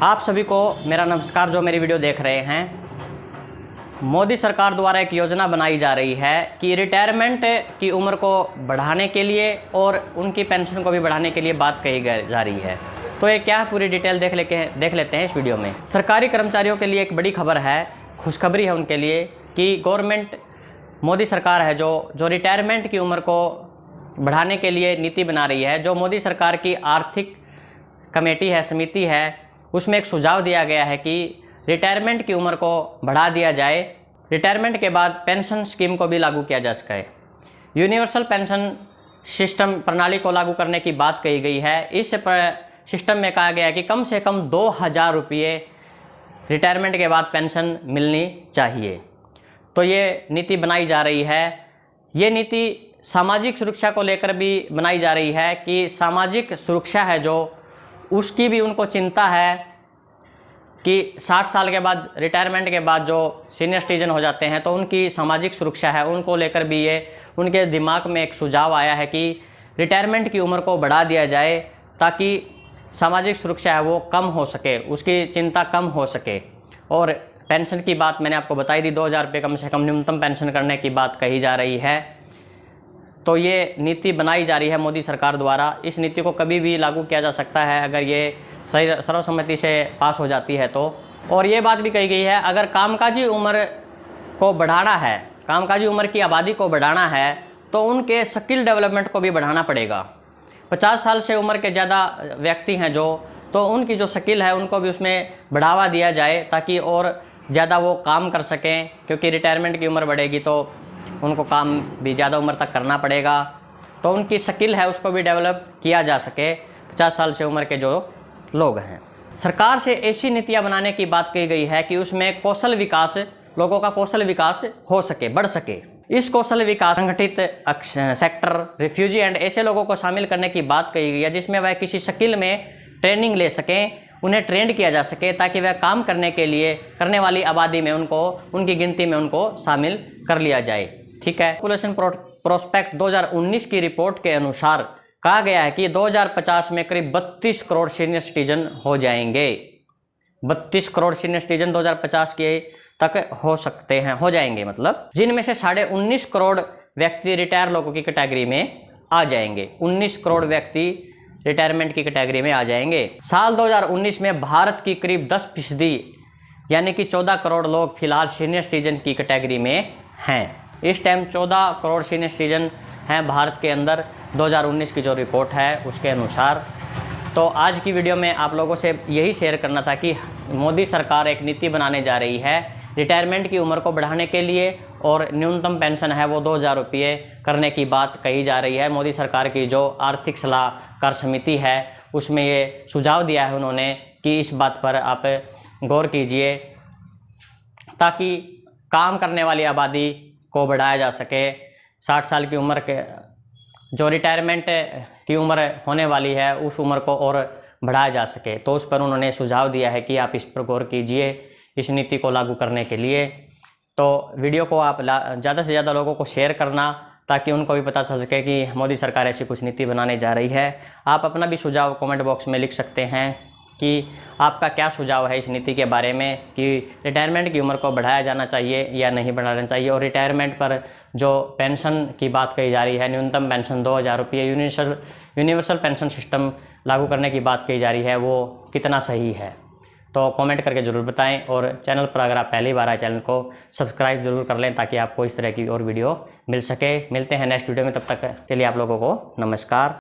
आप सभी को मेरा नमस्कार। जो मेरी वीडियो देख रहे हैं, मोदी सरकार द्वारा एक योजना बनाई जा रही है कि रिटायरमेंट की उम्र को बढ़ाने के लिए और उनकी पेंशन को भी बढ़ाने के लिए बात कही जा रही है। तो ये क्या है, पूरी डिटेल देख लेते हैं इस वीडियो में। सरकारी कर्मचारियों के लिए एक बड़ी खबर है, खुशखबरी है उनके लिए कि गवर्नमेंट, मोदी सरकार है जो रिटायरमेंट की उम्र को बढ़ाने के लिए नीति बना रही है। जो मोदी सरकार की आर्थिक कमेटी है, समिति है, उसमें एक सुझाव दिया गया है कि रिटायरमेंट की उम्र को बढ़ा दिया जाए। रिटायरमेंट के बाद पेंशन स्कीम को भी लागू किया जा सके। यूनिवर्सल पेंशन सिस्टम प्रणाली को लागू करने की बात कही गई है। इस सिस्टम में कहा गया है कि कम से कम 2000 रुपये रिटायरमेंट के बाद पेंशन मिलनी चाहिए। तो ये नीति बनाई जा रही है। ये नीति सामाजिक सुरक्षा को लेकर भी बनाई जा रही है कि सामाजिक सुरक्षा है जो, उसकी भी उनको चिंता है कि 60 साल के बाद, रिटायरमेंट के बाद जो सीनियर सिटीजन हो जाते हैं तो उनकी सामाजिक सुरक्षा है, उनको लेकर भी ये उनके दिमाग में एक सुझाव आया है कि रिटायरमेंट की उम्र को बढ़ा दिया जाए ताकि सामाजिक सुरक्षा है वो कम हो सके, उसकी चिंता कम हो सके। और पेंशन की बात मैंने आपको बताई दी, 2000 रुपये कम से कम न्यूनतम पेंशन करने की बात कही जा रही है। तो ये नीति बनाई जा रही है मोदी सरकार द्वारा। इस नीति को कभी भी लागू किया जा सकता है अगर ये सर्वसम्मति से पास हो जाती है तो। और ये बात भी कही गई है, अगर कामकाजी उम्र को बढ़ाना है, कामकाजी उम्र की आबादी को बढ़ाना है तो उनके स्किल डेवलपमेंट को भी बढ़ाना पड़ेगा। 50 साल से उम्र के ज़्यादा व्यक्ति हैं तो उनकी जो स्किल है उनको भी उसमें बढ़ावा दिया जाए ताकि और ज़्यादा वो काम कर सकें, क्योंकि रिटायरमेंट की उम्र बढ़ेगी तो उनको काम भी ज़्यादा उम्र तक करना पड़ेगा। तो उनकी स्किल है उसको भी डेवलप किया जा सके 50 साल से उम्र के जो लोग हैं। सरकार से ऐसी नीतियां बनाने की बात कही गई है कि उसमें कौशल विकास, लोगों का कौशल विकास हो सके, बढ़ सके। इस कौशल विकास संगठित सेक्टर, रिफ्यूजी एंड ऐसे लोगों को शामिल करने की बात कही गई है जिसमें वह किसी स्किल में ट्रेनिंग ले सकें, उन्हें ट्रेंड किया जा सके ताकि वह काम करने के लिए करने वाली आबादी में उनकी गिनती में उनको शामिल कर लिया जाए। ठीक है। पॉपुलेशन प्रोस्पेक्ट 2019 की रिपोर्ट के अनुसार कहा गया है कि 2050 में करीब 32 करोड़ सीनियर सिटीजन हो जाएंगे। 32 करोड़ सीनियर सिटीजन 2050 के तक हो सकते हैं, हो जाएंगे, मतलब जिनमें से 19.5 करोड़ व्यक्ति रिटायर लोगों की कैटेगरी में आ जाएंगे। 19 करोड़ व्यक्ति रिटायरमेंट की कैटेगरी में आ जाएंगे। साल 2019 में भारत की करीब 10% यानी कि 14 करोड़ लोग फिलहाल सीनियर सिटीजन की कैटेगरी में हैं। इस टाइम 14 करोड़ सीनियर सिटीजन हैं भारत के अंदर, 2019 की जो रिपोर्ट है उसके अनुसार। तो आज की वीडियो में आप लोगों से यही शेयर करना था कि मोदी सरकार एक नीति बनाने जा रही है रिटायरमेंट की उम्र को बढ़ाने के लिए, और न्यूनतम पेंशन है वो 2000 रुपये करने की बात कही जा रही है। मोदी सरकार की जो आर्थिक सलाहकार समिति है उसमें ये सुझाव दिया है उन्होंने कि इस बात पर आप गौर कीजिए ताकि काम करने वाली आबादी को बढ़ाया जा सके। 60 साल की उम्र के जो रिटायरमेंट की उम्र होने वाली है उस उम्र को और बढ़ाया जा सके। तो उस पर उन्होंने सुझाव दिया है कि आप इस पर गौर कीजिए इस नीति को लागू करने के लिए। तो वीडियो को आप ज़्यादा से ज़्यादा लोगों को शेयर करना ताकि उनको भी पता चल सके कि मोदी सरकार ऐसी कुछ नीति बनाने जा रही है। आप अपना भी सुझाव कमेंट बॉक्स में लिख सकते हैं कि आपका क्या सुझाव है इस नीति के बारे में कि रिटायरमेंट की उम्र को बढ़ाया जाना चाहिए या नहीं बढ़ाना चाहिए। और रिटायरमेंट पर जो पेंशन की बात कही जा रही है, न्यूनतम पेंशन 2000 रुपये, यूनिवर्सल पेंशन सिस्टम लागू करने की बात कही जा रही है, वो कितना सही है। तो कमेंट करके ज़रूर बताएं। और चैनल पर अगर आप पहली बार आए, चैनल को सब्सक्राइब जरूर कर लें ताकि आपको इस तरह की और वीडियो मिल सके। मिलते हैं नेक्स्ट वीडियो में, तब तक के लिए आप लोगों को नमस्कार।